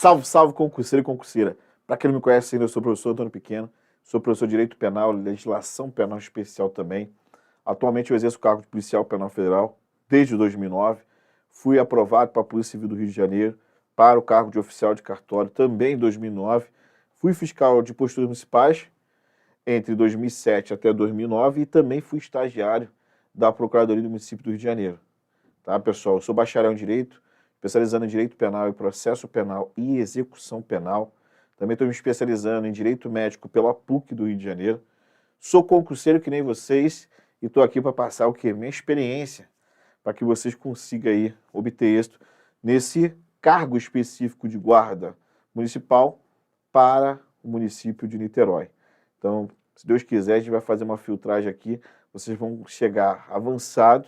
Salve, salve, concurseiro e concurseira. Para quem não me conhece ainda, eu sou o professor Antônio Pequeno, sou professor de Direito Penal, Legislação Penal Especial também. Atualmente eu exerço o cargo de Policial Penal Federal desde 2009. Fui aprovado para a Polícia Civil do Rio de Janeiro para o cargo de oficial de cartório também em 2009. Fui fiscal de posturas municipais entre 2007 até 2009 e também fui estagiário da Procuradoria do Município do Rio de Janeiro. Tá, pessoal? Eu sou bacharel em Direito, especializando em Direito Penal e Processo Penal e Execução Penal. Também estou me especializando em Direito Médico pela PUC do Rio de Janeiro. Sou concurseiro que nem vocês e estou aqui para passar o quê? Minha experiência, para que vocês consigam aí obter êxito nesse cargo específico de guarda municipal para o município de Niterói. Então, se Deus quiser, a gente vai fazer uma filtragem aqui, vocês vão chegar avançado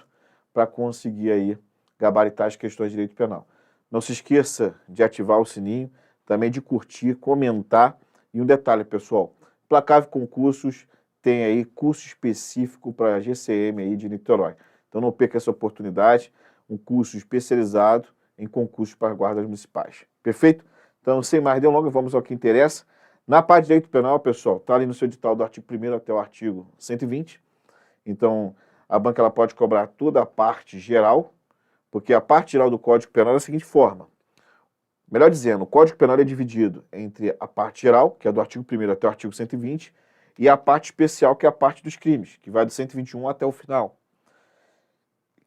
para conseguir aí gabaritar as questões de direito penal. Não se esqueça de ativar o sininho, também de curtir, comentar. E um detalhe, pessoal, Placave Concursos tem aí curso específico para a GCM aí de Niterói. Então não perca essa oportunidade, um curso especializado em concursos para guardas municipais. Perfeito? Então, sem mais delongas, vamos ao que interessa. Na parte de direito penal, pessoal, está ali no seu edital do artigo 1º até o artigo 120. Então, a banca ela pode cobrar toda a parte geral, porque a parte geral do Código Penal é da seguinte forma. Melhor dizendo, o Código Penal é dividido entre a parte geral, que é do artigo 1º até o artigo 120, e a parte especial, que é a parte dos crimes, que vai do 121 até o final.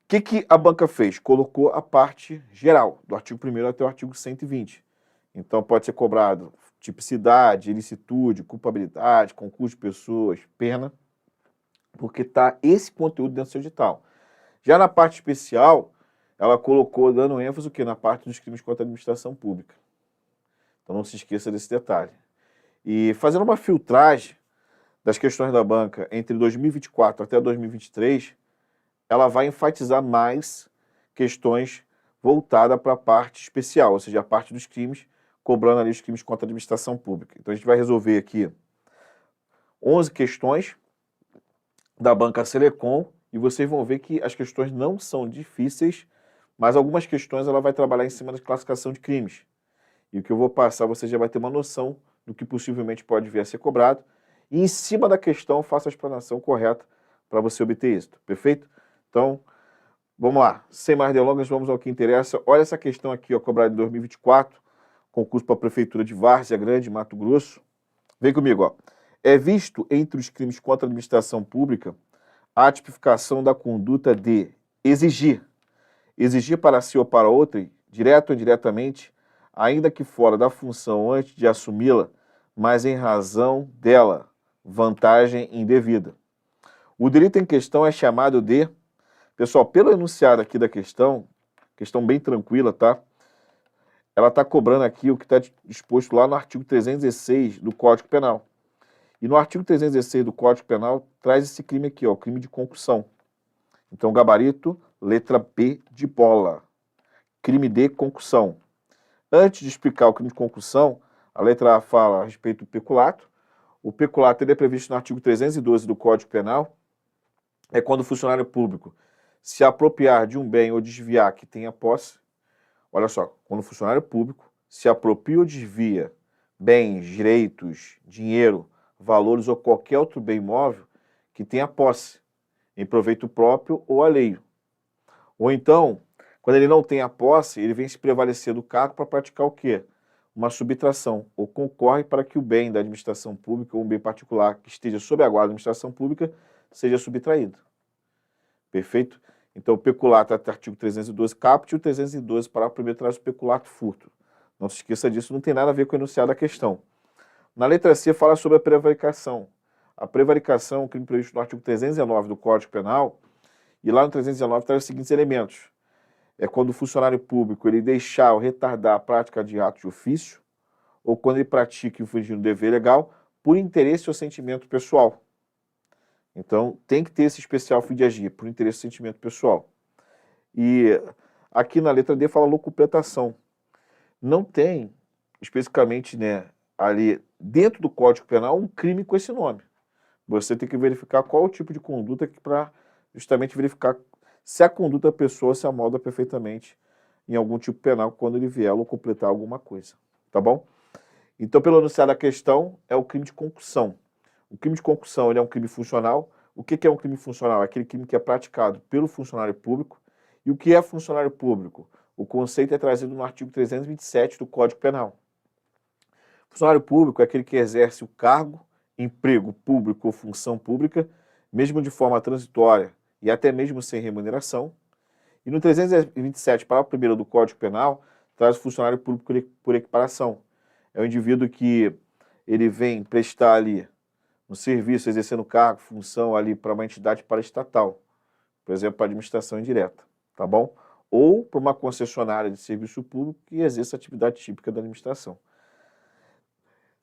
O que a banca fez? Colocou a parte geral, do artigo 1º até o artigo 120. Então, pode ser cobrado tipicidade, ilicitude, culpabilidade, concurso de pessoas, pena, porque está esse conteúdo dentro do seu edital. Já na parte especial, ela colocou, dando ênfase o quê? Na parte dos crimes contra a administração pública. Então não se esqueça desse detalhe. E fazendo uma filtragem das questões da banca entre 2024 até 2023, ela vai enfatizar mais questões voltadas para a parte especial, ou seja, a parte dos crimes, cobrando ali os crimes contra a administração pública. Então a gente vai resolver aqui 11 questões da banca Selecom, e vocês vão ver que as questões não são difíceis, mas algumas questões ela vai trabalhar em cima da classificação de crimes. E o que eu vou passar, você já vai ter uma noção do que possivelmente pode vir a ser cobrado, e em cima da questão faça a explanação correta para você obter êxito, perfeito? Então, vamos lá, sem mais delongas, vamos ao que interessa. Olha essa questão aqui, ó, cobrada em 2024, concurso para a Prefeitura de Várzea Grande, Mato Grosso. Vem comigo, ó. É visto entre os crimes contra a administração pública a tipificação da conduta de exigir para si ou para outrem, direto ou indiretamente, ainda que fora da função antes de assumi-la, mas em razão dela, vantagem indevida. O delito em questão é chamado de... Pessoal, pelo enunciado aqui da questão bem tranquila, tá? Ela está cobrando aqui o que está disposto lá no artigo 316 do Código Penal. E no artigo 316 do Código Penal traz esse crime aqui, ó, o crime de concussão. Então, gabarito, letra B de bola. Crime de concussão. Antes de explicar o crime de concussão, a letra A fala a respeito do peculato. O peculato ele é previsto no artigo 312 do Código Penal. É quando o funcionário público se apropriar de um bem ou desviar que tenha posse. Olha só, quando o funcionário público se apropria ou desvia bens, direitos, dinheiro, valores ou qualquer outro bem imóvel que tenha posse, em proveito próprio ou alheio. Ou então, quando ele não tem a posse, ele vem se prevalecer do cargo para praticar o quê? Uma subtração, ou concorre para que o bem da administração pública ou um bem particular que esteja sob a guarda da administração pública seja subtraído. Perfeito? Então, o peculato é artigo 312 caput e o 312 parágrafo 1º traz o peculato furto. Não se esqueça disso, não tem nada a ver com o enunciado da questão. Na letra C fala sobre a prevaricação. A prevaricação é um crime previsto no artigo 319 do Código Penal, e lá no 319 traz os seguintes elementos. É quando o funcionário público ele deixar ou retardar a prática de ato de ofício, ou quando ele pratica infringindo o dever legal por interesse ou sentimento pessoal. Então, tem que ter esse especial fim de agir, por interesse ou sentimento pessoal. E aqui na letra D fala locupletação. Não tem, especificamente, né, ali dentro do Código Penal, um crime com esse nome. Você tem que verificar qual o tipo de conduta para justamente verificar se a conduta da pessoa se amolda perfeitamente em algum tipo penal quando ele vier a completar alguma coisa. tá bom? Então, pelo enunciado da questão, é o crime de concussão. O crime de concussão ele é um crime funcional. O que é um crime funcional? É aquele crime que é praticado pelo funcionário público. E o que é funcionário público? O conceito é trazido no artigo 327 do Código Penal. Funcionário público é aquele que exerce o cargo, emprego público ou função pública, mesmo de forma transitória e até mesmo sem remuneração. E no 327, parágrafo 1º do Código Penal, traz o funcionário público por equiparação. É o indivíduo que ele vem prestar ali no serviço, exercendo cargo, função ali para uma entidade paraestatal, por exemplo, para a administração indireta, tá bom? Ou para uma concessionária de serviço público que exerça a atividade típica da administração.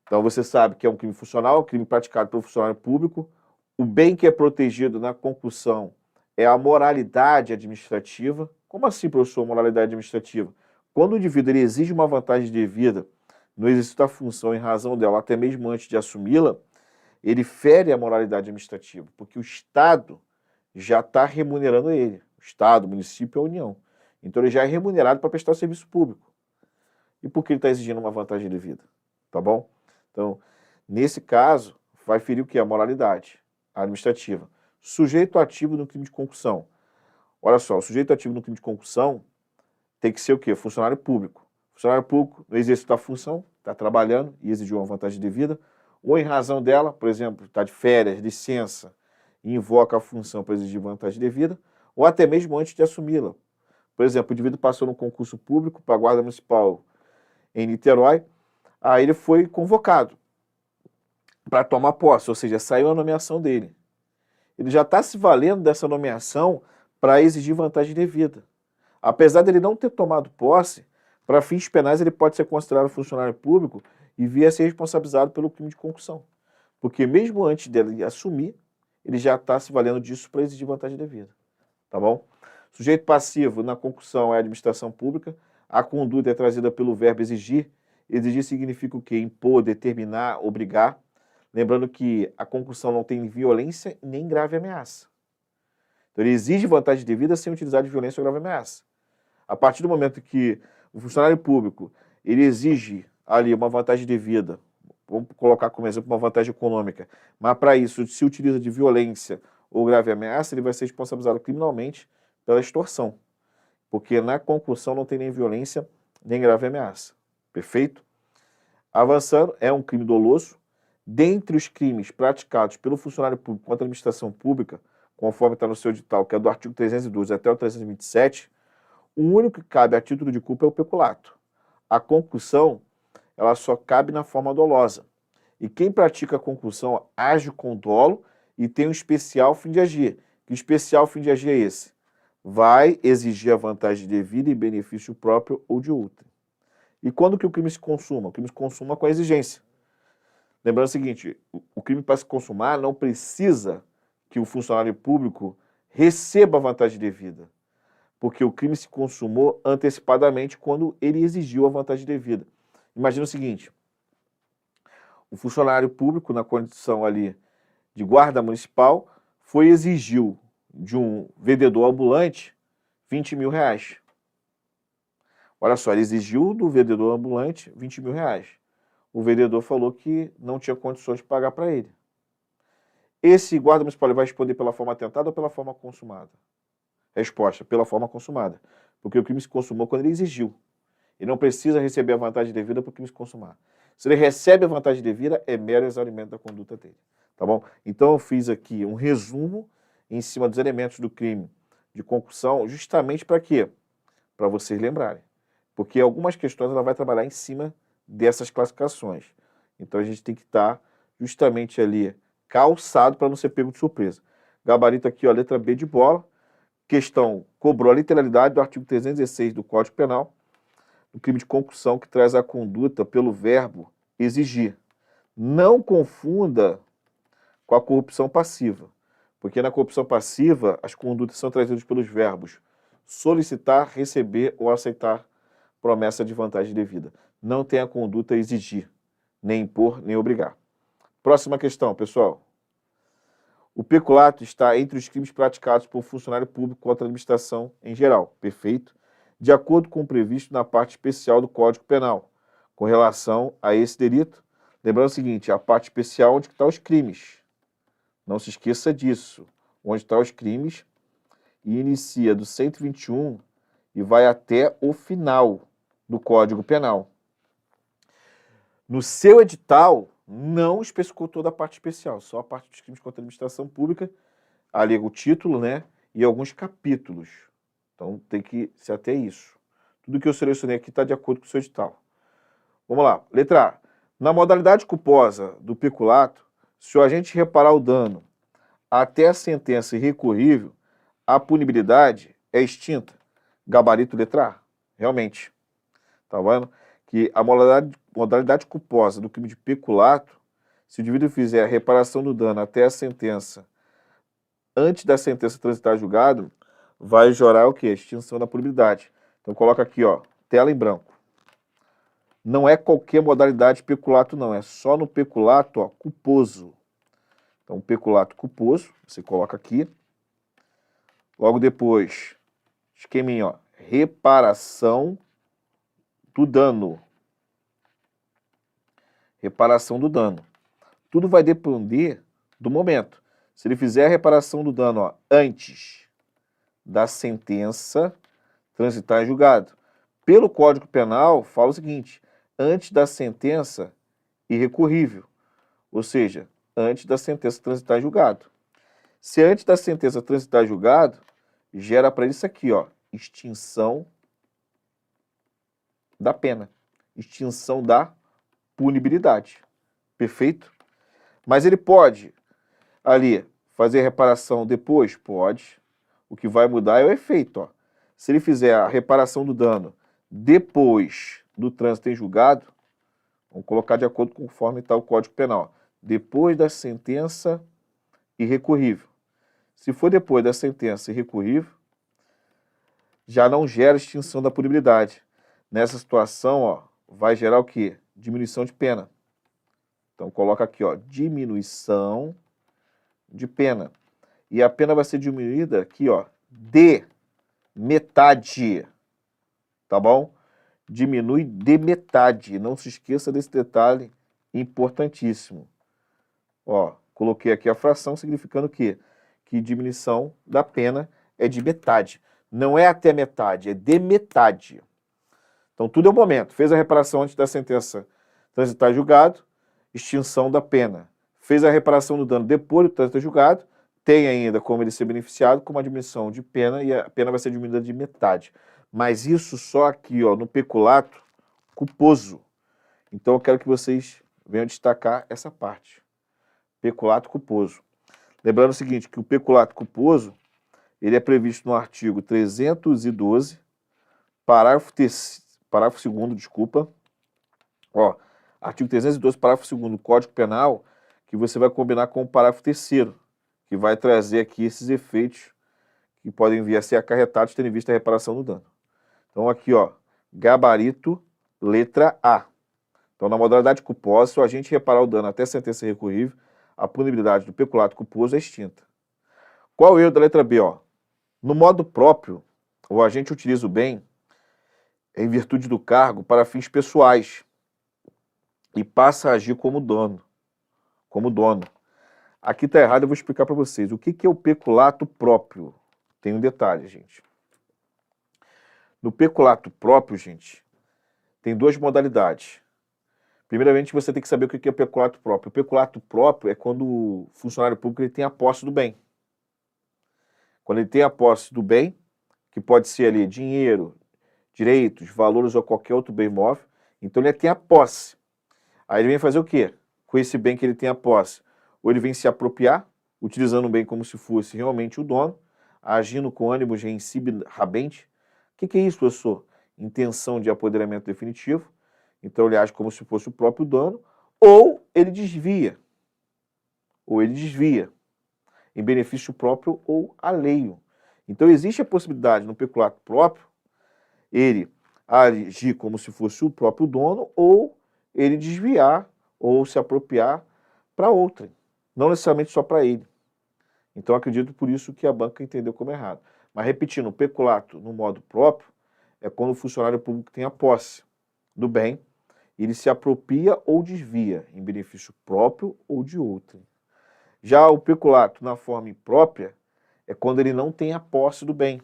Então você sabe que é um crime funcional, crime praticado pelo funcionário público. O bem que é protegido na concussão é a moralidade administrativa. Como assim, professor, moralidade administrativa? Quando o indivíduo ele exige uma vantagem devida no exercício da função em razão dela, até mesmo antes de assumi-la, ele fere a moralidade administrativa, porque o Estado já está remunerando ele. O Estado, o município e a União. Então ele já é remunerado para prestar serviço público. E por que ele está exigindo uma vantagem devida? Tá bom? Então, nesse caso, vai ferir o que? A moralidade administrativa. Sujeito ativo no crime de concussão. Olha só, o sujeito ativo no crime de concussão tem que ser o quê? Funcionário público. Funcionário público, no exercício da função, está trabalhando e exigiu uma vantagem devida, ou em razão dela, por exemplo, está de férias, licença, e invoca a função para exigir vantagem devida, ou até mesmo antes de assumi-la. Por exemplo, o indivíduo passou no concurso público para a Guarda Municipal em Niterói, aí ele foi convocado para tomar posse, ou seja, saiu a nomeação dele. Ele já está se valendo dessa nomeação para exigir vantagem devida. Apesar dele não ter tomado posse, para fins penais ele pode ser considerado funcionário público e vir a ser responsabilizado pelo crime de concussão. Porque mesmo antes dele assumir, ele já está se valendo disso para exigir vantagem devida. Tá bom? Sujeito passivo na concussão é a administração pública. A conduta é trazida pelo verbo exigir. Exigir significa o quê? Impor, determinar, obrigar. Lembrando que a concussão não tem violência nem grave ameaça. Então ele exige vantagem devida sem utilizar de violência ou grave ameaça. A partir do momento que o funcionário público ele exige ali uma vantagem devida, vamos colocar como exemplo uma vantagem econômica, mas para isso se utiliza de violência ou grave ameaça, ele vai ser responsabilizado criminalmente pela extorsão. Porque na concussão não tem nem violência nem grave ameaça. Perfeito? Avançando, é um crime doloso. Dentre os crimes praticados pelo funcionário público contra a administração pública, conforme está no seu edital, que é do artigo 312 até o 327, o único que cabe a título de culpa é o peculato. A concussão, ela só cabe na forma dolosa. E quem pratica a concussão age com dolo e tem um especial fim de agir. Que especial fim de agir é esse? Vai exigir a vantagem devida em benefício próprio ou de outrem. E quando que o crime se consuma? O crime se consuma com a exigência. Lembrando o seguinte, o crime para se consumar não precisa que o funcionário público receba a vantagem devida, porque o crime se consumou antecipadamente quando ele exigiu a vantagem devida. Imagina o seguinte, o funcionário público, na condição ali de guarda municipal, exigiu de um vendedor ambulante 20 mil reais. Olha só, ele exigiu do vendedor ambulante 20 mil reais. O vendedor falou que não tinha condições de pagar para ele. Esse guarda municipal vai responder pela forma atentada ou pela forma consumada? Resposta, pela forma consumada. Porque o crime se consumou quando ele exigiu. Ele não precisa receber a vantagem devida para o crime se consumar. Se ele recebe a vantagem devida, é mero exaurimento da conduta dele. Tá bom? Então eu fiz aqui um resumo em cima dos elementos do crime de concussão, justamente para quê? Para vocês lembrarem. Porque algumas questões ela vai trabalhar em cima dessas classificações. Então a gente tem que estar justamente ali calçado para não ser pego de surpresa. Gabarito aqui, ó, letra B de bola. Questão cobrou a literalidade do artigo 316 do Código Penal, do crime de concussão, que traz a conduta pelo verbo exigir. Não confunda com a corrupção passiva, porque na corrupção passiva as condutas são trazidas pelos verbos solicitar, receber ou aceitar promessa de vantagem devida. Não tem a conduta exigir, nem impor, nem obrigar. Próxima questão, pessoal. O peculato está entre os crimes praticados por funcionário público contra a administração em geral. Perfeito? De acordo com o previsto na parte especial do Código Penal, com relação a esse delito. Lembrando o seguinte, a parte especial onde estão os crimes. Não se esqueça disso. Onde estão os crimes e inicia do 121 e vai até o final do Código Penal. No seu edital, não especificou toda a parte especial, só a parte dos crimes contra a administração pública, ali o título, né, e alguns capítulos. Então tem que se ater a isso. Tudo que eu selecionei aqui está de acordo com o seu edital. Vamos lá. Letra A. Na modalidade culposa do peculato, se o agente reparar o dano até a sentença irrecorrível, a punibilidade é extinta. Gabarito letra A. Realmente. Tá vendo? Que a modalidade culposa do crime de peculato, se o indivíduo fizer a reparação do dano até a sentença, antes da sentença transitar julgado, vai gerar o quê? Extinção da punibilidade. Então coloca aqui, ó, tela em branco. Não é qualquer modalidade de peculato, não. É só no peculato, ó, culposo. Então, peculato culposo, você coloca aqui. Logo depois, esqueminha, ó, reparação do dano. Reparação do dano. Tudo vai depender do momento. Se ele fizer a reparação do dano, ó, antes da sentença transitar em julgado. Pelo Código Penal, fala o seguinte, antes da sentença irrecorrível, ou seja, antes da sentença transitar em julgado. Se antes da sentença transitar em julgado, gera para ele isso aqui, ó, extinção da pena, extinção da punibilidade. Perfeito? Mas ele pode, ali, fazer reparação depois? Pode. O que vai mudar é o efeito, ó. Se ele fizer a reparação do dano depois do trânsito em julgado, vamos colocar de acordo com conforme está o Código Penal, depois da sentença irrecorrível. Se for depois da sentença irrecorrível, já não gera extinção da punibilidade. Nessa situação, ó, vai gerar o quê? Diminuição de pena. Então coloca aqui, ó, diminuição de pena. E a pena vai ser diminuída aqui, ó, de metade. Tá bom? Diminui de metade. Não se esqueça desse detalhe importantíssimo. Ó, coloquei aqui a fração, significando o quê? Que diminuição da pena é de metade. Não é até metade, é de metade. Então, tudo é o momento. Fez a reparação antes da sentença transitar em julgado, extinção da pena. Fez a reparação do dano depois do trânsito em julgado, tem ainda como ele ser beneficiado com uma diminuição de pena e a pena vai ser diminuída de metade. Mas isso só aqui, ó, no peculato culposo. Então, eu quero que vocês venham destacar essa parte. Peculato culposo. Lembrando o seguinte, que o peculato culposo, ele é previsto no artigo 312, parágrafo 2º, desculpa. Ó, artigo 312, parágrafo 2º do Código Penal, que você vai combinar com o parágrafo 3º, que vai trazer aqui esses efeitos que podem vir a ser acarretados tendo em vista a reparação do dano. Então aqui, ó, gabarito, letra A. Então na modalidade culposa, se o agente reparar o dano até sentença recorrível, a punibilidade do peculato culposo é extinta. Qual é o erro da letra B, ó? No modo próprio, o agente utiliza o bem em virtude do cargo para fins pessoais e passa a agir como dono. Aqui está errado, eu vou explicar para vocês. O que é o peculato próprio? Tem um detalhe, gente. No peculato próprio, gente, tem duas modalidades. Primeiramente, você tem que saber o que é o peculato próprio. O peculato próprio é quando o funcionário público ele tem a posse do bem. Quando ele tem a posse do bem, que pode ser ali dinheiro, direitos, valores ou qualquer outro bem móvel, então ele tem a posse. Aí ele vem fazer o quê? Com esse bem que ele tem a posse? Ou ele vem se apropriar, utilizando o bem como se fosse realmente o dono, agindo com ânimo gencibe rabente. O que é isso, professor? Intenção de apoderamento definitivo. Então ele age como se fosse o próprio dono, ou ele desvia. Em benefício próprio ou alheio. Então existe a possibilidade no peculato próprio, ele agir como se fosse o próprio dono, ou ele desviar ou se apropriar para outrem, não necessariamente só para ele. Então acredito por isso que a banca entendeu como errado. Mas repetindo, o peculato no modo próprio é quando o funcionário público tem a posse do bem ele se apropria ou desvia em benefício próprio ou de outrem. Já o peculato na forma imprópria é quando ele não tem a posse do bem.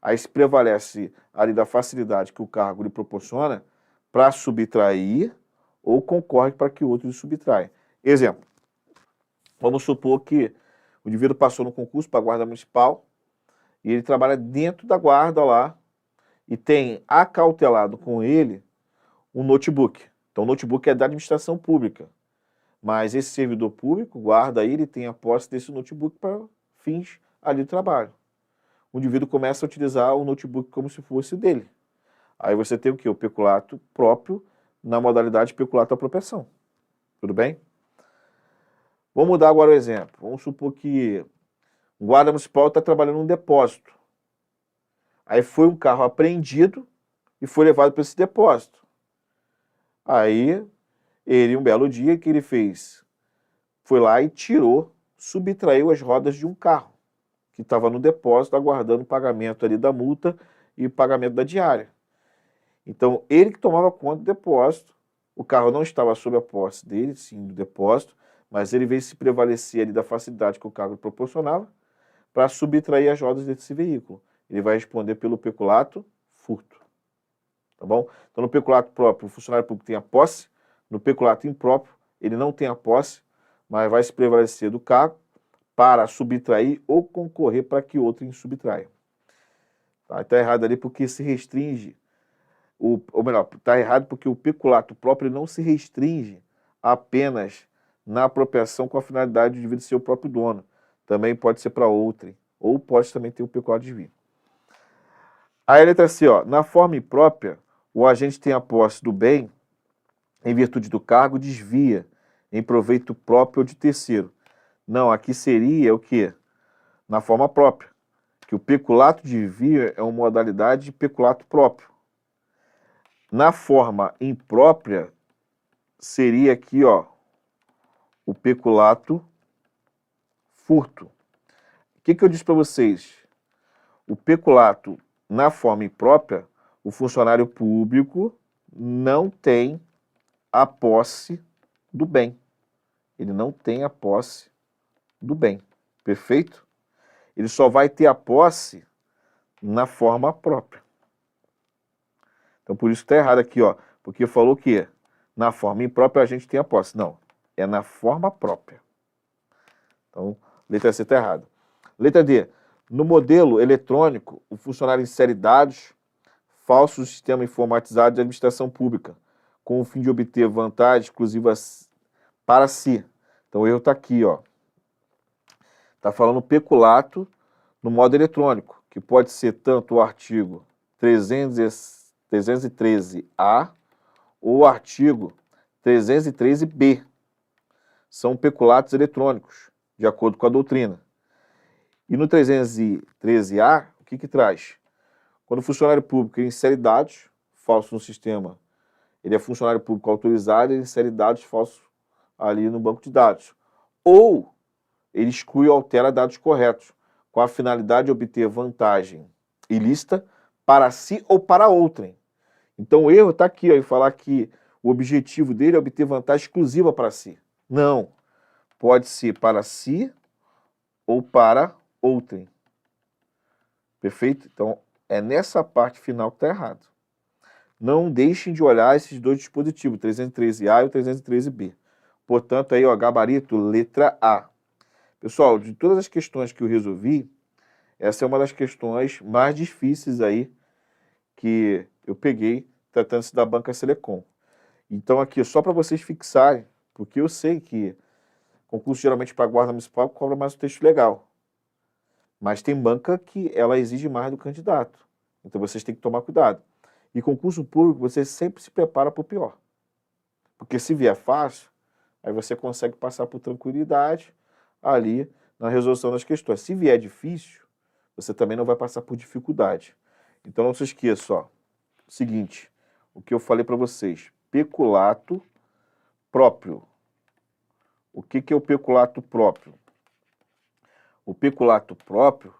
Aí se prevalece ali da facilidade que o cargo lhe proporciona para subtrair ou concorre para que o outro lhe subtraia. Exemplo, vamos supor que o indivíduo passou no concurso para a guarda municipal e ele trabalha dentro da guarda lá e tem acautelado com ele um notebook. Então o notebook é da administração pública, mas esse servidor público, guarda aí, ele tem a posse desse notebook para fins ali do trabalho. O indivíduo começa a utilizar o notebook como se fosse dele. Aí você tem o quê? O peculato próprio na modalidade peculato à apropriação. Tudo bem? Vamos mudar agora o exemplo. Vamos supor que um guarda municipal está trabalhando num depósito. Aí foi um carro apreendido e foi levado para esse depósito. Aí, ele, um belo dia, o que ele fez? Foi lá e tirou, subtraiu as rodas de um carro que estava no depósito aguardando o pagamento ali da multa e o pagamento da diária. Então, ele que tomava conta do depósito, o carro não estava sob a posse dele, sim, do depósito, mas ele veio se prevalecer ali da facilidade que o cargo proporcionava para subtrair as rodas desse veículo. Ele vai responder pelo peculato furto. Tá bom? Então, no peculato próprio, o funcionário público tem a posse, no peculato impróprio, ele não tem a posse, mas vai se prevalecer do cargo para subtrair ou concorrer para que outro subtraia. Está errado ali porque se restringe, ou melhor, está errado porque o peculato próprio não se restringe apenas na apropriação com a finalidade de indivíduo ser o próprio dono. Também pode ser para outrem, ou pode também ter o peculato desvio. Aí a letra C, ó, na forma imprópria, o agente tem a posse do bem, em virtude do cargo, desvia em proveito próprio ou de terceiro. Não, aqui seria o quê? Na forma própria, que o peculato desvio é uma modalidade de peculato próprio. Na forma imprópria, seria aqui, ó, o peculato furto. O que eu disse para vocês? O peculato, na forma imprópria, o funcionário público não tem a posse do bem. Ele não tem a posse do bem. Perfeito? Ele só vai ter a posse na forma própria. Então, por isso que está errado aqui, ó. Porque falou que na forma imprópria a gente tem a posse. Não, é na forma própria. Então, letra C está errada. Letra D. No modelo eletrônico, o funcionário insere dados falsos do sistema informatizado de administração pública, com o fim de obter vantagem exclusiva para si. Então, o erro está aqui, ó. Está falando peculato no modo eletrônico, que pode ser tanto o artigo 313-A ou o artigo 313-B. São peculatos eletrônicos, de acordo com a doutrina. E no 313-A, o que traz? Quando o funcionário público insere dados falsos no sistema, ele é funcionário público autorizado, ele insere dados falsos ali no banco de dados. Ou ele exclui ou altera dados corretos, com a finalidade de obter vantagem ilícita para si ou para outrem. Então o erro está aqui, ó, em falar que o objetivo dele é obter vantagem exclusiva para si. Não. Pode ser para si ou para outrem. Perfeito? Então, é nessa parte final que está errado. Não deixem de olhar esses dois dispositivos, o 313A e o 313B. Portanto, aí, ó, gabarito, letra A. Pessoal, de todas as questões que eu resolvi, essa é uma das questões mais difíceis aí que eu peguei tratando-se da Banca Selecom. Então, aqui, só para vocês fixarem, porque eu sei que concurso geralmente para guarda municipal cobra mais um texto legal. Mas tem banca que ela exige mais do candidato. Então vocês têm que tomar cuidado. E concurso público, você sempre se prepara para o pior. Porque se vier fácil, aí você consegue passar por tranquilidade ali na resolução das questões. Se vier difícil, você também não vai passar por dificuldade. Então não se esqueça, ó, o seguinte, o que eu falei para vocês, peculato próprio. O que é o peculato próprio? O peculato próprio,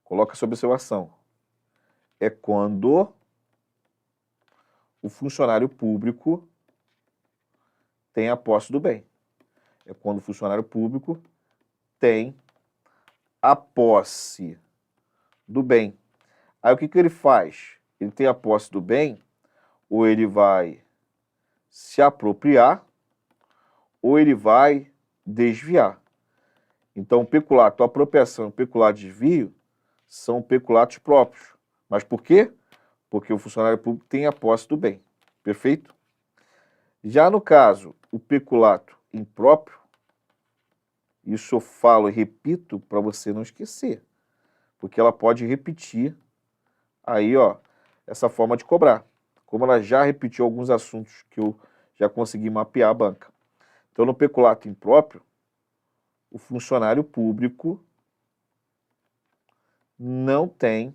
coloca essa observação, é quando o funcionário público tem a posse do bem. É quando o funcionário público tem a posse do bem. Aí o que ele faz? Ele tem a posse do bem, ou ele vai se apropriar, ou ele vai desviar. Então, o peculato, a apropriação e o peculato desvio são peculatos próprios. Mas por quê? Porque o funcionário público tem a posse do bem. Perfeito? Já no caso, o peculato impróprio, isso eu falo e repito para você não esquecer, porque ela pode repetir aí, ó, essa forma de cobrar. Como ela já repetiu alguns assuntos que eu já consegui mapear a banca. Então, no peculato impróprio, o funcionário público não tem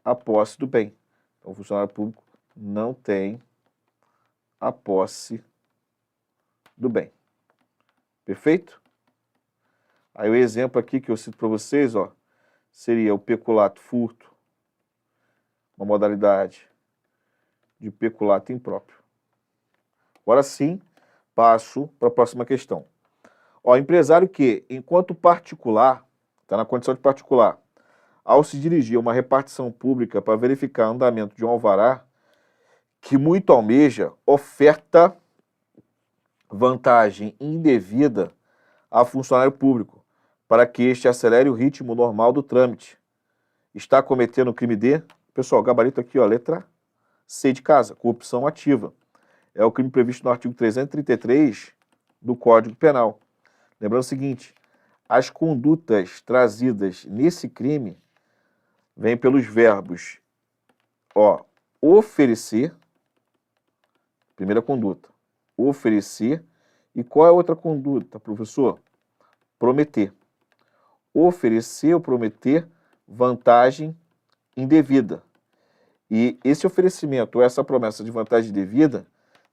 a posse do bem. Então, o funcionário público não tem a posse do bem. Perfeito? Aí o exemplo aqui que eu cito para vocês, ó, seria o peculato furto, uma modalidade de peculato impróprio. Agora sim, passo para a próxima questão. Ó, empresário que, enquanto particular, está na condição de particular, ao se dirigir a uma repartição pública para verificar o andamento de um alvará, que muito almeja, oferta vantagem indevida a funcionário público, para que este acelere o ritmo normal do trâmite. Está cometendo crime de... Pessoal, gabarito aqui, ó, letra C de casa, corrupção ativa. É o crime previsto no artigo 333 do Código Penal. Lembrando o seguinte, as condutas trazidas nesse crime vêm pelos verbos, ó, oferecer, primeira conduta, oferecer, e qual é a outra conduta, professor? Prometer. Oferecer ou prometer vantagem indevida. E esse oferecimento ou essa promessa de vantagem indevida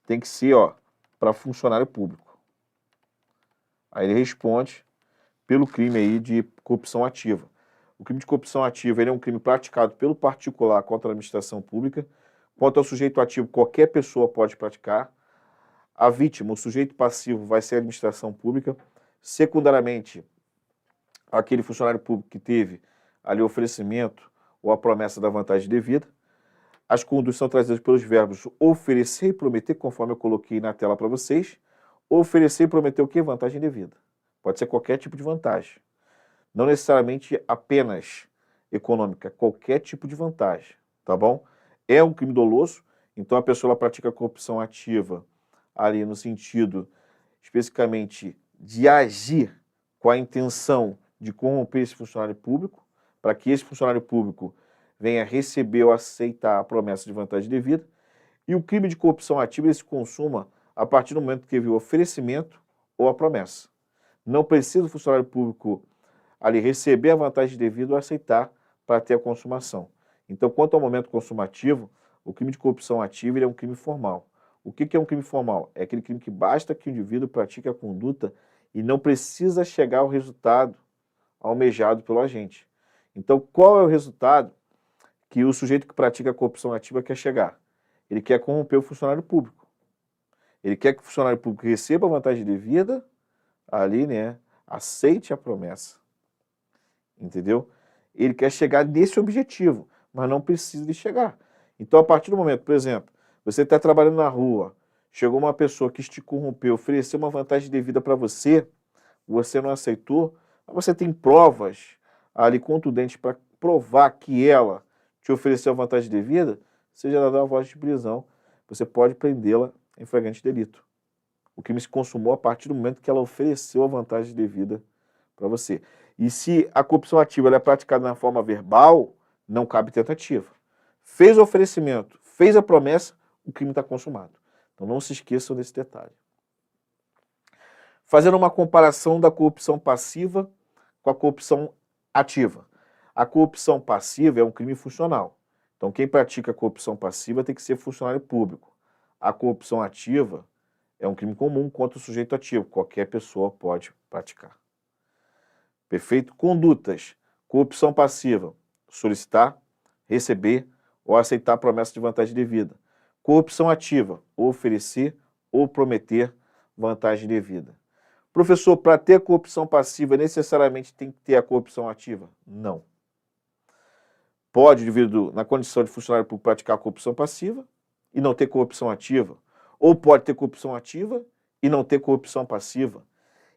tem que ser, ó, para funcionário público. Aí ele responde pelo crime aí de corrupção ativa. O crime de corrupção ativa ele é um crime praticado pelo particular contra a administração pública. Quanto ao sujeito ativo, qualquer pessoa pode praticar. A vítima, o sujeito passivo, vai ser a administração pública. Secundariamente, aquele funcionário público que teve ali o oferecimento ou a promessa da vantagem devida. As condutas são trazidas pelos verbos oferecer e prometer, conforme eu coloquei na tela para vocês. Oferecer e prometer o quê? Vantagem devida. Pode ser qualquer tipo de vantagem. Não necessariamente apenas econômica, qualquer tipo de vantagem, tá bom? É um crime doloso, então a pessoa ela pratica corrupção ativa ali no sentido, especificamente, de agir com a intenção de corromper esse funcionário público, para que esse funcionário público venha receber ou aceitar a promessa de vantagem devida. E o crime de corrupção ativa ele se consuma a partir do momento que teve o oferecimento ou a promessa. Não precisa o funcionário público ali receber a vantagem devida ou aceitar para ter a consumação. Então, quanto ao momento consumativo, o crime de corrupção ativa ele é um crime formal. O que é um crime formal? É aquele crime que basta que o indivíduo pratique a conduta e não precisa chegar ao resultado almejado pelo agente. Então, qual é o resultado que o sujeito que pratica a corrupção ativa quer chegar? Ele quer corromper o funcionário público. Ele quer que o funcionário público receba a vantagem devida, ali, né, aceite a promessa. Entendeu? Ele quer chegar nesse objetivo, mas não precisa de chegar. Então, a partir do momento, por exemplo, você está trabalhando na rua, chegou uma pessoa que te corrompeu, ofereceu uma vantagem devida para você, você não aceitou, você tem provas ali contundentes para provar que ela te ofereceu a vantagem devida, seja dada a voz de prisão, você pode prendê-la em flagrante delito. O crime se consumou a partir do momento que ela ofereceu a vantagem devida para você. E se a corrupção ativa ela é praticada na forma verbal, não cabe tentativa. Fez o oferecimento, fez a promessa, o crime está consumado. Então não se esqueçam desse detalhe. Fazendo uma comparação da corrupção passiva com a corrupção ativa. A corrupção passiva é um crime funcional. Então quem pratica a corrupção passiva tem que ser funcionário público. A corrupção ativa é um crime comum contra o sujeito ativo. Qualquer pessoa pode praticar. Perfeito? Condutas. Corrupção passiva. Solicitar, receber ou aceitar a promessa de vantagem devida. Corrupção ativa, oferecer ou prometer vantagem devida. Professor, para ter a corrupção passiva, necessariamente tem que ter a corrupção ativa? Não. Pode, devido na condição de funcionário público, praticar corrupção passiva e não ter corrupção ativa. Ou pode ter corrupção ativa e não ter corrupção passiva.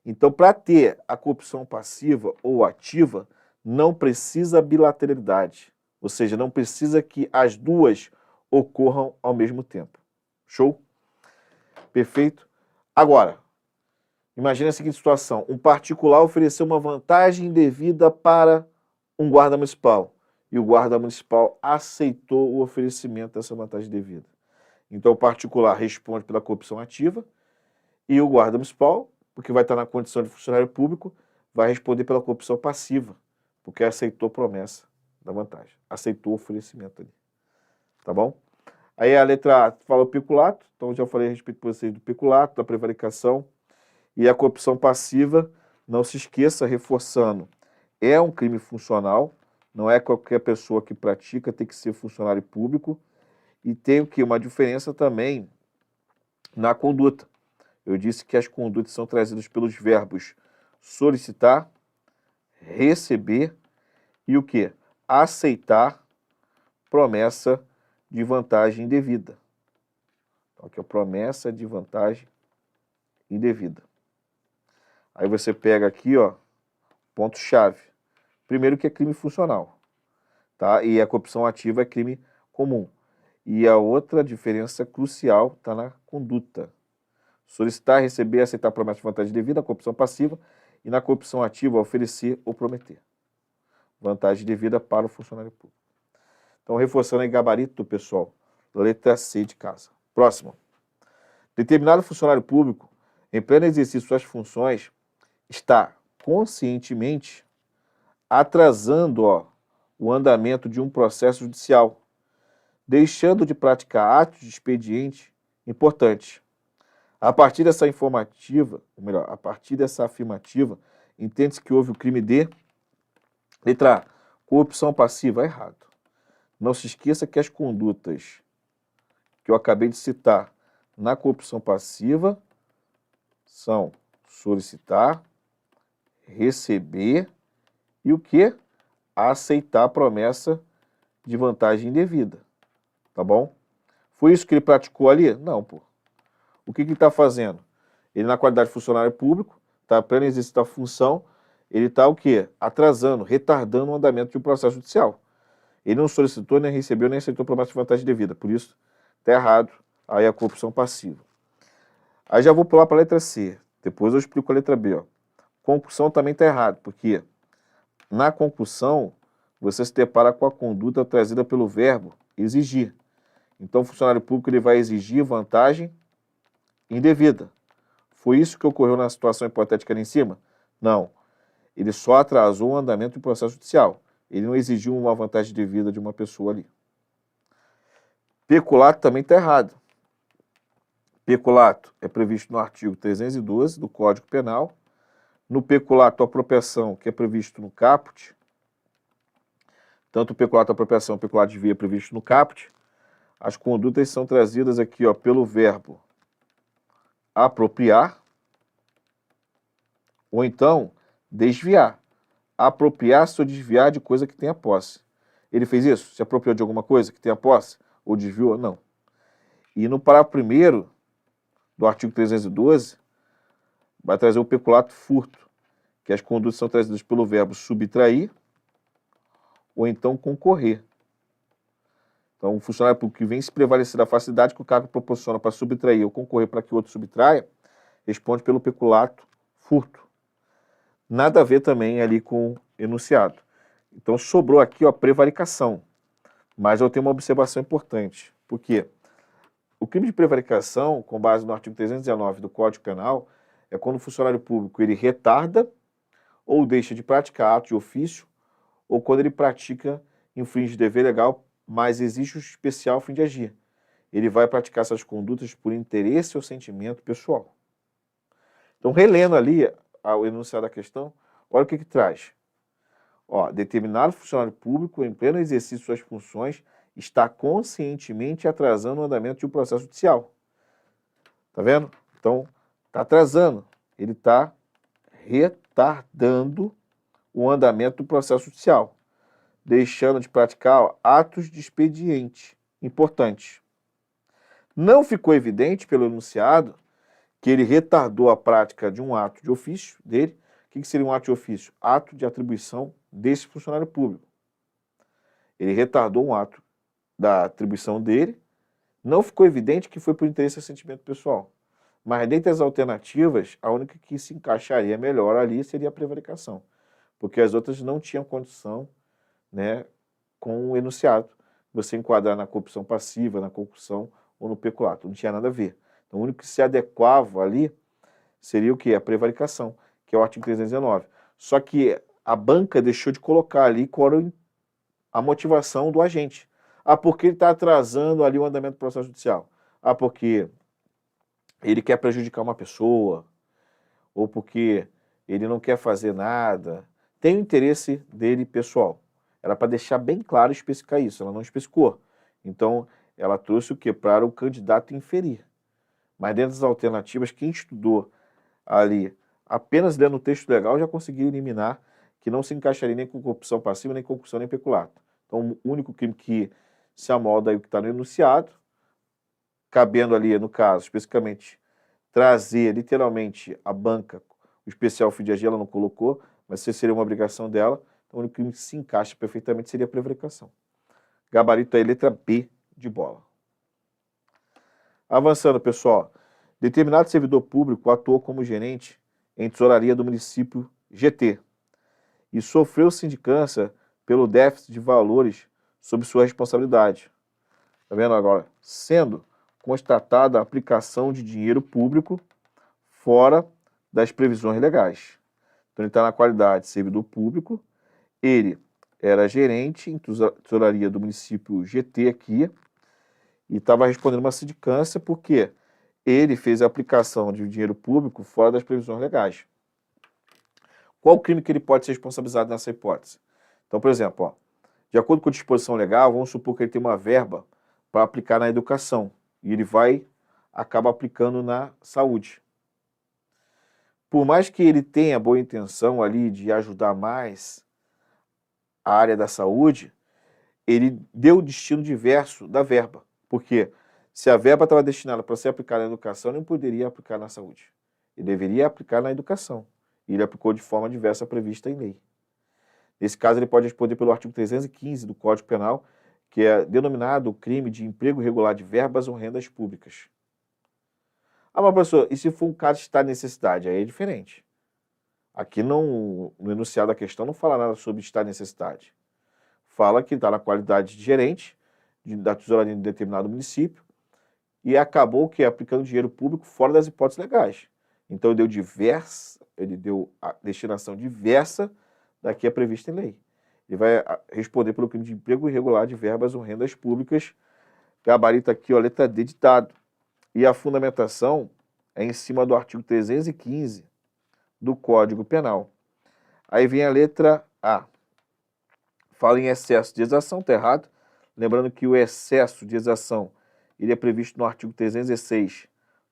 Então, para ter a corrupção passiva ou ativa, não precisa bilateralidade. Ou seja, não precisa que as duas ocorram ao mesmo tempo. Show? Perfeito? Agora, imagine a seguinte situação. Um particular ofereceu uma vantagem indevida para um guarda municipal. E o guarda municipal aceitou o oferecimento dessa vantagem devida. Então, o particular responde pela corrupção ativa e o guarda municipal, porque vai estar na condição de funcionário público, vai responder pela corrupção passiva, porque aceitou a promessa da vantagem, aceitou o oferecimento ali. Tá bom? Aí a letra A fala o peculato, então já falei a respeito para vocês do peculato, da prevaricação e a corrupção passiva, não se esqueça, reforçando, é um crime funcional, não é qualquer pessoa que pratica, tem que ser funcionário público e tem o que? Uma diferença também na conduta. Eu disse que as condutas são trazidas pelos verbos solicitar, receber e o quê? Aceitar promessa de vantagem indevida. Então, aqui é a promessa de vantagem indevida. Aí você pega aqui, ó, ponto-chave. Primeiro que é crime funcional, tá? E a corrupção ativa é crime comum. E a outra diferença crucial está na conduta. Solicitar, receber, aceitar promessa de vantagem devida, a corrupção passiva, e na corrupção ativa, oferecer ou prometer. Vantagem devida para o funcionário público. Então, reforçando aí gabarito, pessoal, letra C de casa. Próximo. Determinado funcionário público, em pleno exercício de suas funções, está conscientemente atrasando o andamento de um processo judicial, deixando de praticar atos de expediente importantes. A partir dessa informativa, ou melhor, a partir dessa afirmativa, entende-se que houve o crime de letra A, corrupção passiva, errado. Não se esqueça que as condutas que eu acabei de citar na corrupção passiva são solicitar, receber e o quê? Aceitar a promessa de vantagem indevida. Tá bom? Foi isso que ele praticou ali? Não, pô. O que ele está fazendo? Ele, na qualidade de funcionário público, está pleno exercício da função, ele está o quê? Atrasando, retardando o andamento de um processo judicial. Ele não solicitou, nem recebeu, nem aceitou promessa de vantagem devida. Por isso, está errado. Aí a corrupção passiva. Aí já vou pular para a letra C. Depois eu explico a letra B. Ó. Concussão também está errado, porque na concussão você se depara com a conduta trazida pelo verbo exigir. Então o funcionário público ele vai exigir vantagem indevida. Foi isso que ocorreu na situação hipotética ali em cima? Não. Ele só atrasou o andamento do processo judicial. Ele não exigiu uma vantagem devida de uma pessoa ali. Peculato também está errado. Peculato é previsto no artigo 312 do Código Penal. No peculato, a apropriação, que é previsto no caput. Tanto o peculato, a apropriação, o peculato de via é previsto no caput. As condutas são trazidas aqui pelo verbo apropriar ou então desviar. Apropriar-se ou desviar de coisa que tenha posse. Ele fez isso? Se apropriou de alguma coisa que tenha posse? Ou desviou? Não. E no parágrafo 1º do artigo 312, vai trazer o peculato furto, que as condutas são trazidas pelo verbo subtrair ou então concorrer. Então, o funcionário público que vem se prevalecer da facilidade que o cargo proporciona para subtrair ou concorrer para que o outro subtraia, responde pelo peculato furto. Nada a ver também ali com enunciado. Então, sobrou aqui a prevaricação. Mas eu tenho uma observação importante. Por quê? O crime de prevaricação, com base no artigo 319 do Código Penal, é quando o funcionário público ele retarda ou deixa de praticar ato de ofício, ou quando ele pratica, infringe dever legal, mas existe um especial fim de agir. Ele vai praticar essas condutas por interesse ou sentimento pessoal. Então, relendo ali o enunciado da questão, olha o que traz. Determinado funcionário público, em pleno exercício de suas funções, está conscientemente atrasando o andamento de um processo judicial. Tá vendo? Então, está atrasando. Ele está retardando o andamento do processo judicial, deixando de praticar atos de expediente importantes. Não ficou evidente pelo enunciado que ele retardou a prática de um ato de ofício dele. O que seria um ato de ofício? Ato de atribuição desse funcionário público. Ele retardou um ato da atribuição dele. Não ficou evidente que foi por interesse e sentimento pessoal. Mas dentre as alternativas, a única que se encaixaria melhor ali seria a prevaricação, porque as outras não tinham condição, né, com o enunciado, você enquadrar na corrupção passiva, na concussão ou no peculato. Não tinha nada a ver. Então, o único que se adequava ali seria o quê? A prevaricação, que é o artigo 319. Só que a banca deixou de colocar ali qual era a motivação do agente. Ah, porque ele está atrasando ali o andamento do processo judicial. Ah, porque ele quer prejudicar uma pessoa, ou porque ele não quer fazer nada. Tem o interesse dele pessoal. Era para deixar bem claro e especificar isso, ela não especificou. Então, ela trouxe o quê? Para o candidato inferir. Mas dentro das alternativas, quem estudou ali, apenas lendo o texto legal, já conseguiu eliminar que não se encaixaria nem com corrupção passiva, nem concussão, nem peculato. Então, o único crime que se amolda aí o que está no enunciado, cabendo ali, no caso, especificamente, trazer literalmente a banca, o especial fio de agir, ela não colocou, mas isso seria uma obrigação dela, então o único crime que se encaixa perfeitamente seria a prevaricação. Gabarito aí, letra B de bola. Avançando, pessoal. Determinado servidor público atuou como gerente em tesouraria do município GT e sofreu sindicância pelo déficit de valores sob sua responsabilidade. Tá vendo agora? Sendo constatada a aplicação de dinheiro público fora das previsões legais. Então, ele está na qualidade de servidor público, ele era gerente em tesouraria do município GT aqui, e estava respondendo uma sindicância porque ele fez a aplicação de dinheiro público fora das previsões legais. Qual o crime que ele pode ser responsabilizado nessa hipótese? Então, por exemplo, ó, de acordo com a disposição legal, vamos supor que ele tem uma verba para aplicar na educação, e ele acaba aplicando na saúde. Por mais que ele tenha boa intenção ali de ajudar mais a área da saúde, ele deu o destino diverso da verba. Porque se a verba estava destinada para ser aplicada na educação, ele não poderia aplicar na saúde. Ele deveria aplicar na educação. E ele aplicou de forma diversa prevista em lei. Nesse caso, ele pode responder pelo artigo 315 do Código Penal, que é denominado o crime de emprego irregular de verbas ou rendas públicas. Ah, mas professor, e se for um caso de estar necessidade? Aí é diferente. Aqui no enunciado da questão não fala nada sobre estar necessidade. Fala que está na qualidade de gerente da tesouraria de determinado município e acabou que aplicando dinheiro público fora das hipóteses legais. Então ele deu a destinação diversa da que é prevista em lei. Ele vai responder pelo crime de emprego irregular de verbas ou rendas públicas. Gabarito aqui, ó, letra D, ditado. E a fundamentação é em cima do artigo 315 do Código Penal. Aí vem a letra A. Fala em excesso de exação, está errado. Lembrando que o excesso de exação ele é previsto no artigo 316,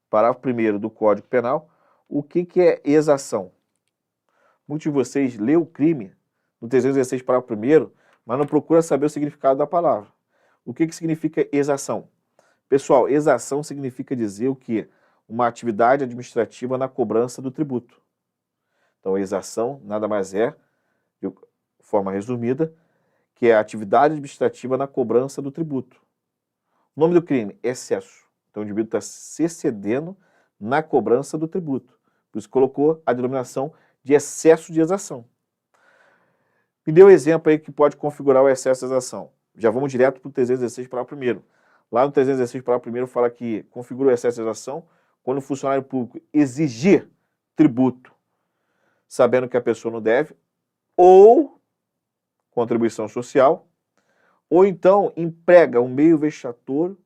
parágrafo 1º do Código Penal. O que é exação? Muitos de vocês lêem o crime no 316, parágrafo 1º, mas não procura saber o significado da palavra. O que significa exação? Pessoal, exação significa dizer o quê? Uma atividade administrativa na cobrança do tributo. Então, exação nada mais é, de forma resumida, que é a atividade administrativa na cobrança do tributo. O nome do crime, excesso. Então, o indivíduo está se excedendo na cobrança do tributo. Por isso, colocou a denominação de excesso de exação. Me deu um exemplo aí que pode configurar o excesso de exação. Já vamos direto para o 316, parágrafo 1º. Lá no 316, parágrafo 1º, fala que configura o excesso de exação quando o funcionário público exigir tributo, sabendo que a pessoa não deve, ou contribuição social, ou então emprega um meio vexatório,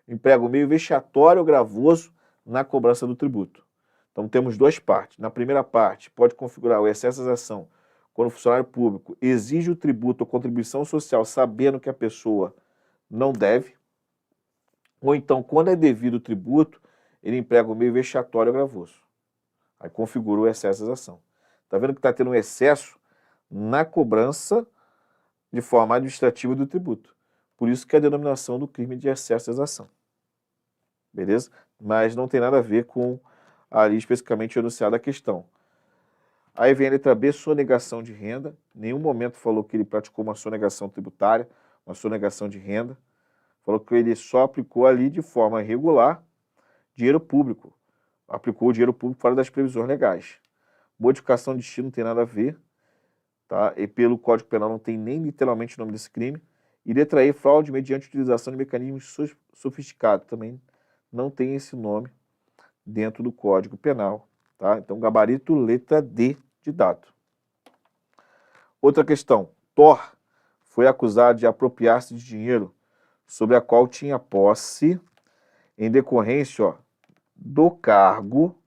emprega um meio vexatório ou gravoso na cobrança do tributo. Então temos duas partes. Na primeira parte, pode configurar o excesso de exação quando o funcionário público exige o tributo ou contribuição social sabendo que a pessoa não deve, ou então, quando é devido o tributo, ele emprega o meio vexatório ou gravoso. Aí configura o excesso de exação. Está vendo que está tendo um excesso na cobrança de forma administrativa do tributo. Por isso que é a denominação do crime de excesso de exação. Beleza? Mas não tem nada a ver com ali especificamente enunciada a questão. Aí vem a letra B, sonegação de renda. Em nenhum momento falou que ele praticou uma sonegação tributária, uma sonegação de renda. Falou que ele só aplicou ali de forma irregular dinheiro público. Aplicou o dinheiro público fora das previsões legais. Modificação de destino não tem nada a ver. Tá? E pelo Código Penal não tem nem literalmente o nome desse crime. E letra E, fraude mediante utilização de mecanismos sofisticados. Também não tem esse nome dentro do Código Penal. Tá? Então, gabarito letra D de dado. Outra questão. Thor foi acusado de apropriar-se de dinheiro sobre a qual tinha posse em decorrência do cargo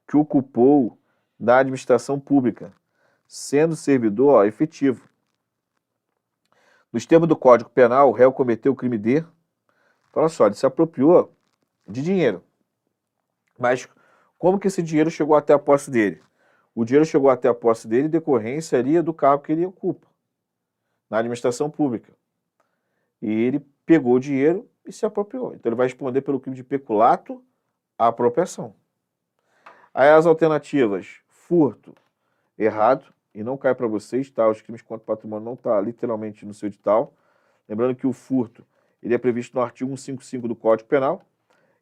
que ocupou na administração pública, sendo servidor efetivo. Nos termos do Código Penal, o réu cometeu o crime de... Olha só, ele se apropriou de dinheiro. Mas como que esse dinheiro chegou até a posse dele? O dinheiro chegou até a posse dele em decorrência ali do cargo que ele ocupa na administração pública. E ele pegou o dinheiro e se apropriou. Então ele vai responder pelo crime de peculato à apropriação. Aí as alternativas, furto, errado, e não cai para vocês, tá? Os crimes contra o patrimônio não está literalmente no seu edital. Lembrando que o furto, ele é previsto no artigo 155 do Código Penal,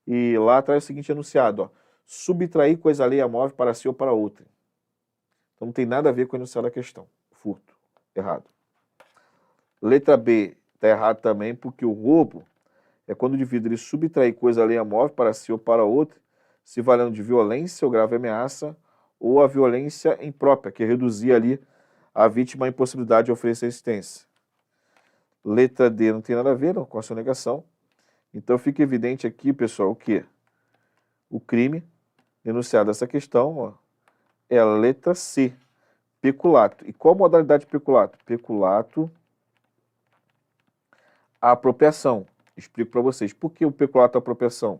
e lá traz o seguinte enunciado, ó, subtrair coisa alheia móvel para si ou para outra. Então não tem nada a ver com o enunciado da questão. Furto, errado. Letra B, está errado também, porque o roubo é quando o indivíduo ele subtrair coisa alheia móvel para si ou para outra, se valendo de violência ou grave ameaça, ou a violência imprópria, que é reduzir ali a vítima à impossibilidade de oferecer assistência. Letra D não tem nada a ver não, com a sonegação. Então fica evidente aqui, pessoal, o quê? O crime enunciado dessa questão, ó, é a letra C, peculato. E qual a modalidade de peculato? Peculato, a apropriação. Explico para vocês. Por que o peculato à apropriação?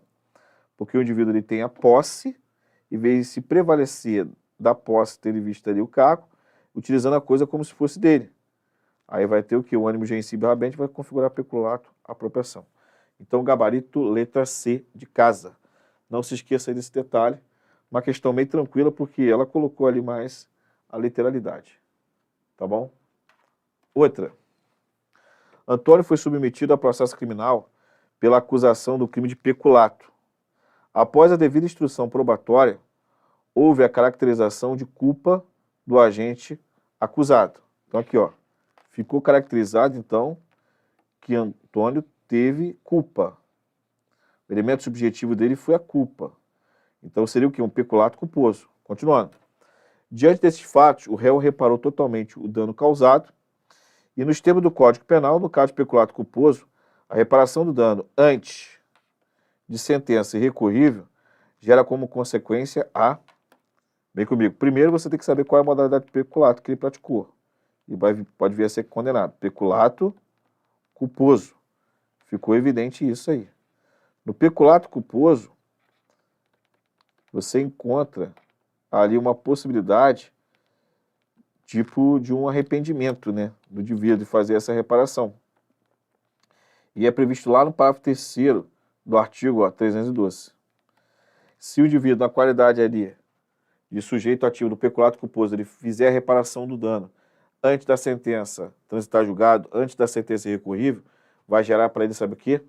Porque o indivíduo ele tem a posse, e veio se prevalecer da posse, ter visto ali o cargo, utilizando a coisa como se fosse dele. Aí vai ter o que? O ânimo gencibe rabente vai configurar peculato à apropriação. Então, gabarito, letra C de casa. Não se esqueça desse detalhe. Uma questão meio tranquila, porque ela colocou ali mais a literalidade. Tá bom? Outra. Antônio foi submetido a processo criminal pela acusação do crime de peculato. Após a devida instrução probatória, houve a caracterização de culpa do agente acusado. Então aqui, ó, ficou caracterizado, então, que Antônio teve culpa. O elemento subjetivo dele foi a culpa. Então seria o quê? Um peculato culposo. Continuando. Diante desses fatos, o réu reparou totalmente o dano causado e nos termos do Código Penal, no caso de peculato culposo, a reparação do dano antes de sentença irrecorrível gera como consequência a... Vem comigo. Primeiro você tem que saber qual é a modalidade de peculato que ele praticou. E pode vir a ser condenado. Peculato culposo. Ficou evidente isso aí. No peculato culposo, você encontra ali uma possibilidade tipo de um arrependimento, né, do indivíduo de fazer essa reparação. E é previsto lá no parágrafo 3º do artigo 312. Se o indivíduo, na qualidade ali de sujeito ativo do peculato culposo, ele fizer a reparação do dano antes da sentença transitar julgado, antes da sentença irrecorrível, vai gerar para ele, sabe o quê?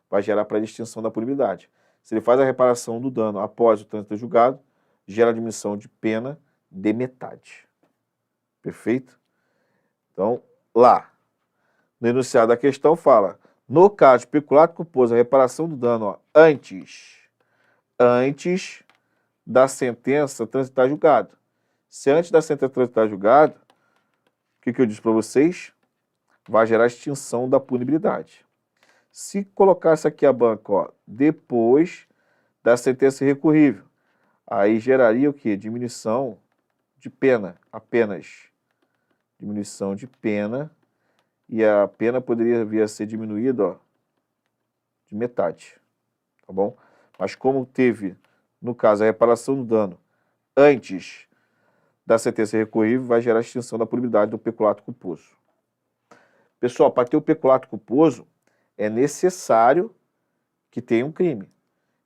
Vai gerar para ele extinção da punibilidade. Se ele faz a reparação do dano após o trânsito julgado, gera diminuição de pena de metade. Perfeito? Então, lá, no enunciado da questão fala, no caso de peculato culposo, a reparação do dano, ó, antes da sentença transitar julgado. Se antes da sentença transitar julgado, o que eu disse para vocês? Vai gerar extinção da punibilidade. Se colocasse aqui a banca, ó, depois da sentença irrecorrível, aí geraria o quê? Diminuição de pena, apenas. diminuição de pena, e a pena poderia vir a ser diminuída, ó, de metade, tá bom? Mas como teve, no caso, a reparação do dano antes da sentença recorrível, vai gerar a extinção da punibilidade do peculato culposo. Pessoal, para ter o peculato culposo, é necessário que tenha um crime.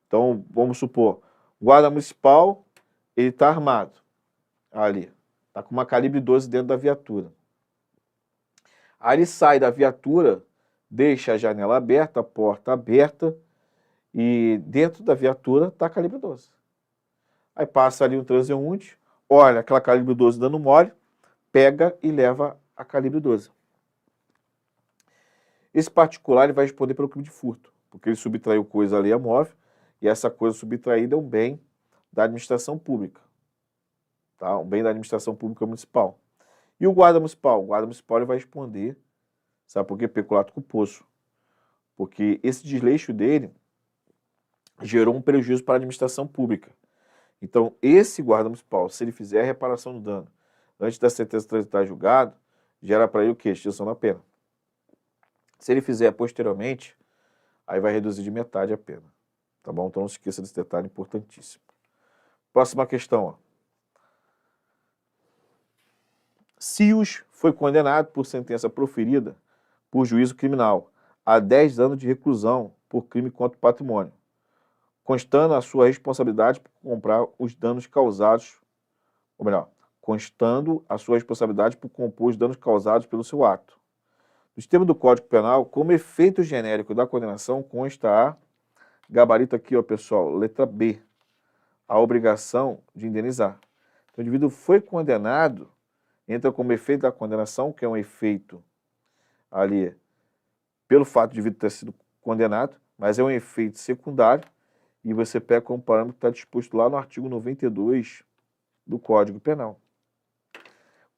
Então, vamos supor, o guarda municipal, ele está armado ali, está com uma calibre 12 dentro da viatura. Aí ele sai da viatura, deixa a janela aberta, a porta aberta, e dentro da viatura está calibre 12. Aí passa ali um transeunte, olha aquela calibre 12 dando mole, pega e leva a calibre 12. Esse particular ele vai responder pelo crime de furto, porque ele subtraiu coisa alheia móvel, e essa coisa subtraída é um bem da administração pública, tá? Um bem da administração pública municipal. E o guarda municipal? O guarda municipal ele vai responder, sabe por quê? Peculato culposo. Porque esse desleixo dele gerou um prejuízo para a administração pública. Então, esse guarda municipal, se ele fizer a reparação do dano antes da sentença transitar julgado, gera para ele o quê? Extinção da pena. Se ele fizer posteriormente, aí vai reduzir de metade a pena. Tá bom? Então não se esqueça desse detalhe importantíssimo. Próxima questão. Ó. Cius foi condenado por sentença proferida por juízo criminal a 10 anos de reclusão por crime contra o patrimônio, constando a sua responsabilidade por comprar os danos causados, ou melhor, constando a sua responsabilidade por compor os danos causados pelo seu ato. No sistema do Código Penal, como efeito genérico da condenação, consta a gabarito aqui, ó, pessoal, letra B, a obrigação de indenizar. Então, o indivíduo foi condenado, entra como efeito da condenação, que é um efeito ali pelo fato de o indivíduo ter sido condenado, mas é um efeito secundário, e você pega como parâmetro que está disposto lá no artigo 92 do Código Penal.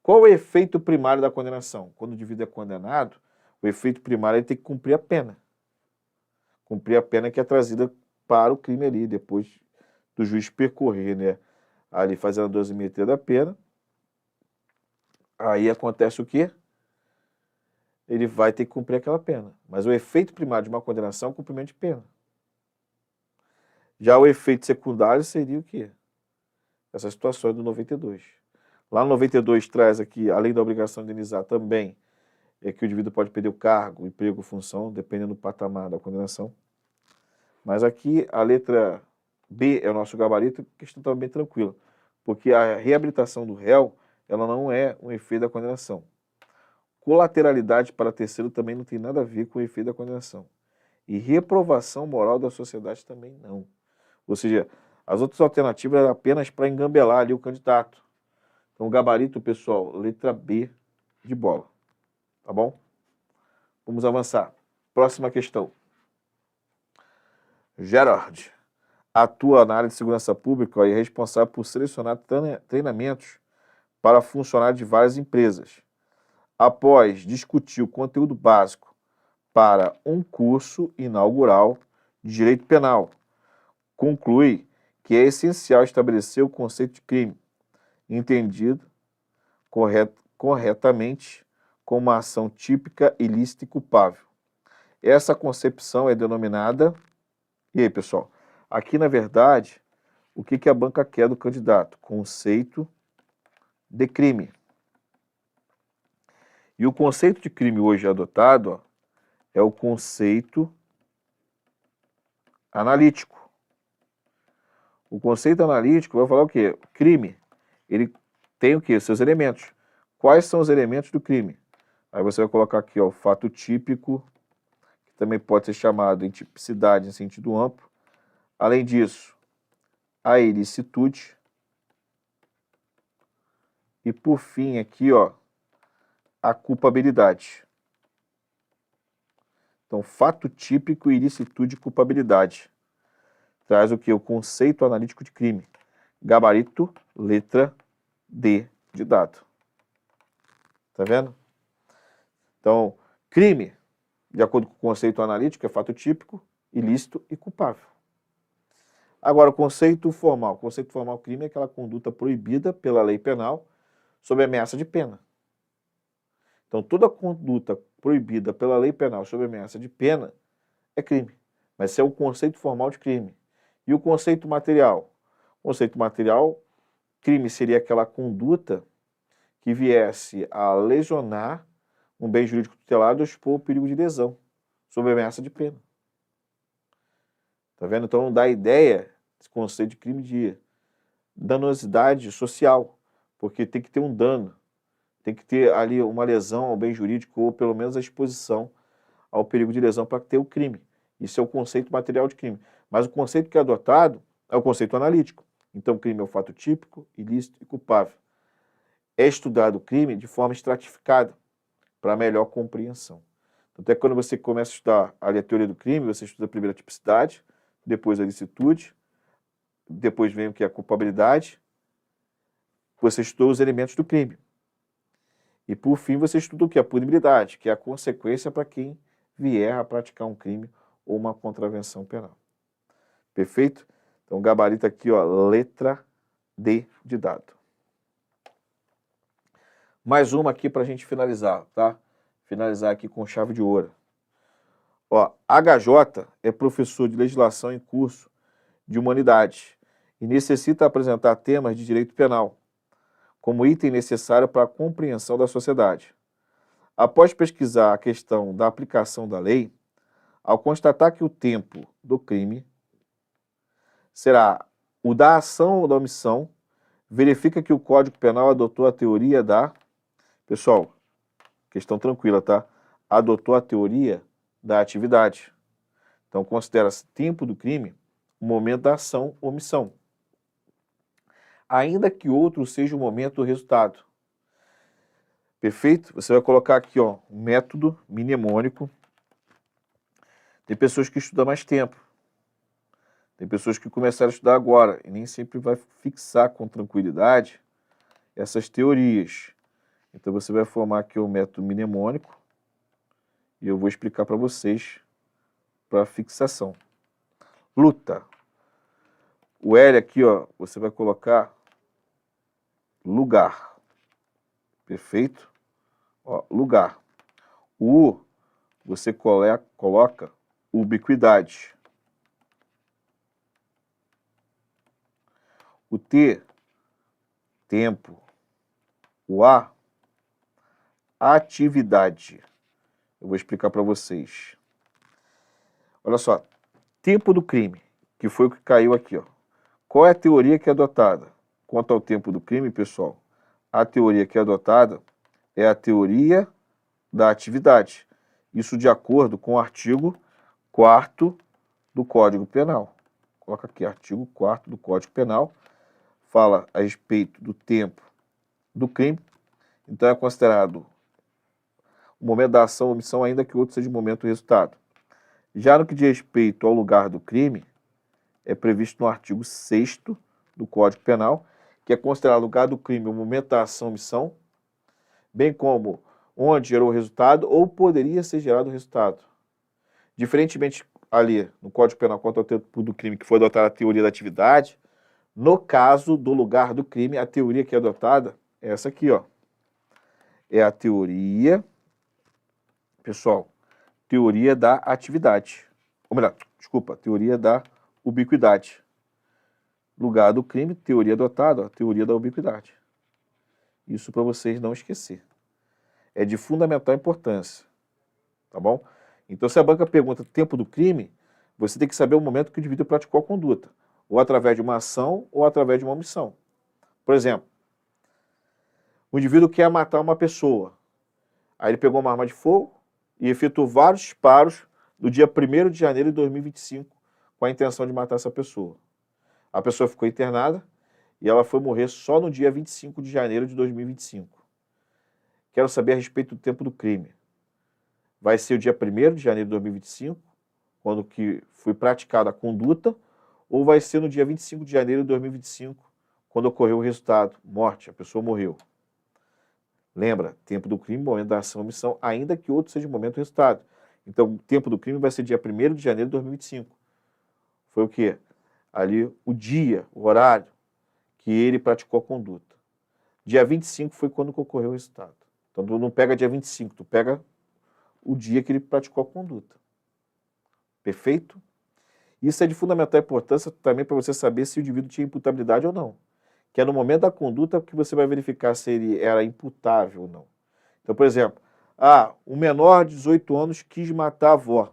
Qual é o efeito primário da condenação? Quando o indivíduo é condenado, o efeito primário é ter que cumprir a pena. Cumprir a pena que é trazida para o crime ali, depois do juiz percorrer, né? Ali fazendo a dosimetria da pena. Aí acontece o quê? Ele vai ter que cumprir aquela pena. Mas o efeito primário de uma condenação é o cumprimento de pena. Já o efeito secundário seria o quê? Essas situações do 92. Lá no 92 traz aqui, além da obrigação de indenizar, também é que o indivíduo pode perder o cargo, o emprego, função, dependendo do patamar da condenação. Mas aqui a letra B é o nosso gabarito, questão também tranquila, porque a reabilitação do réu, ela não é um efeito da condenação. Colateralidade para terceiro também não tem nada a ver com o efeito da condenação. E reprovação moral da sociedade também não. Ou seja, as outras alternativas eram apenas para engambelar ali o candidato. Então, o gabarito, pessoal, letra B de bola. Tá bom? Vamos avançar. Próxima questão. Gerard atua na área de segurança pública e é responsável por selecionar treinamentos para funcionários de várias empresas. Após discutir o conteúdo básico para um curso inaugural de direito penal, conclui que é essencial estabelecer o conceito de crime, entendido corretamente como uma ação típica, ilícita e culpável. Essa concepção é denominada... E aí, pessoal? Aqui, na verdade, o que a banca quer do candidato? Conceito de crime. E o conceito de crime hoje adotado, ó, é o conceito analítico. O conceito analítico vai falar o quê? Crime, ele tem o quê? Seus elementos. Quais são os elementos do crime? Aí você vai colocar aqui, ó, o fato típico, que também pode ser chamado de tipicidade em sentido amplo. Além disso, a ilicitude. E por fim aqui, ó, a culpabilidade. Então, fato típico, ilicitude e culpabilidade. Traz o que? O conceito analítico de crime. Gabarito, letra D de dado. Tá vendo? Então, crime, de acordo com o conceito analítico, é fato típico, ilícito e culpável. Agora, o conceito formal. O conceito formal crime é aquela conduta proibida pela lei penal sob ameaça de pena. Então, toda conduta proibida pela lei penal sob ameaça de pena é crime. Mas esse é o conceito formal de crime. E o conceito material? O conceito material, crime seria aquela conduta que viesse a lesionar um bem jurídico tutelado ou expor o perigo de lesão sob ameaça de pena. Tá vendo? Então dá a ideia, esse conceito de crime de danosidade social, porque tem que ter um dano, tem que ter ali uma lesão ao bem jurídico ou pelo menos a exposição ao perigo de lesão para ter o crime. Isso é o conceito material de crime. Mas o conceito que é adotado é o conceito analítico. Então, crime é o fato típico, ilícito e culpável. É estudado o crime de forma estratificada, para melhor compreensão. Até quando você começa a estudar ali a teoria do crime, você estuda primeiro a tipicidade, depois a licitude, depois vem o que é a culpabilidade, você estuda os elementos do crime. E por fim você estuda o que é a punibilidade, que é a consequência para quem vier a praticar um crime ou uma contravenção penal. Perfeito? Então, gabarito aqui, ó, letra D de dado. Mais uma aqui para a gente finalizar, tá? Finalizar aqui com chave de ouro. Ó, HJ é professor de legislação em curso de humanidade e necessita apresentar temas de direito penal como item necessário para a compreensão da sociedade. Após pesquisar a questão da aplicação da lei, ao constatar que o tempo do crime será o da ação ou da omissão, verifica que o Código Penal adotou a teoria da... Pessoal, questão tranquila, tá? Adotou a teoria da atividade. Então, considera-se tempo do crime o momento da ação ou omissão, ainda que outro seja o momento do resultado. Perfeito? Você vai colocar aqui, ó, um método mnemônico. Tem pessoas que estudam mais tempo. Tem pessoas que começaram a estudar agora e nem sempre vai fixar com tranquilidade essas teorias. Então você vai formar aqui o método mnemônico e eu vou explicar para vocês para fixação. Luta. O L aqui, ó, você vai colocar lugar. Perfeito? Ó, lugar. O U, você coloca ubiquidade. O T, tempo. O A, atividade. Eu vou explicar para vocês. Olha só, tempo do crime, que foi o que caiu aqui, ó. Qual é a teoria que é adotada? Quanto ao tempo do crime, pessoal, a teoria que é adotada é a teoria da atividade. Isso de acordo com o artigo 4º do Código Penal. Coloca aqui, artigo 4º do Código Penal, fala a respeito do tempo do crime, então é considerado o momento da ação ou omissão, ainda que outro seja o momento do resultado. Já no que diz respeito ao lugar do crime, é previsto no artigo 6º do Código Penal, que é considerado lugar do crime o momento da ação ou omissão, bem como onde gerou o resultado ou poderia ser gerado o resultado. Diferentemente ali no Código Penal quanto ao tempo do crime, que foi adotada a teoria da atividade, no caso do lugar do crime, a teoria que é adotada é essa aqui, ó. É a teoria, pessoal, teoria da atividade. Ou melhor, desculpa, teoria da ubiquidade. Lugar do crime, teoria adotada, ó, teoria da ubiquidade. Isso para vocês não esquecer. É de fundamental importância, tá bom? Então, se a banca pergunta tempo do crime, você tem que saber o momento que o indivíduo praticou a conduta, ou através de uma ação ou através de uma omissão. Por exemplo, o indivíduo quer matar uma pessoa, aí ele pegou uma arma de fogo e efetuou vários disparos no dia 1º de janeiro de 2025 com a intenção de matar essa pessoa. A pessoa ficou internada e ela foi morrer só no dia 25 de janeiro de 2025. Quero saber a respeito do tempo do crime. Vai ser o dia 1º de janeiro de 2025, quando que foi praticada a conduta, ou vai ser no dia 25 de janeiro de 2025, quando ocorreu o resultado, morte, a pessoa morreu. Lembra, tempo do crime, momento da ação ou omissão, ainda que outro seja o momento do resultado. Então, o tempo do crime vai ser dia 1º de janeiro de 2025. Foi o quê? Ali o dia, o horário que ele praticou a conduta. Dia 25 foi quando ocorreu o resultado. Então, tu não pega dia 25, tu pega o dia que ele praticou a conduta. Perfeito? Isso é de fundamental importância também para você saber se o indivíduo tinha imputabilidade ou não. Que é no momento da conduta que você vai verificar se ele era imputável ou não. Então, por exemplo, um menor de 18 anos quis matar a avó.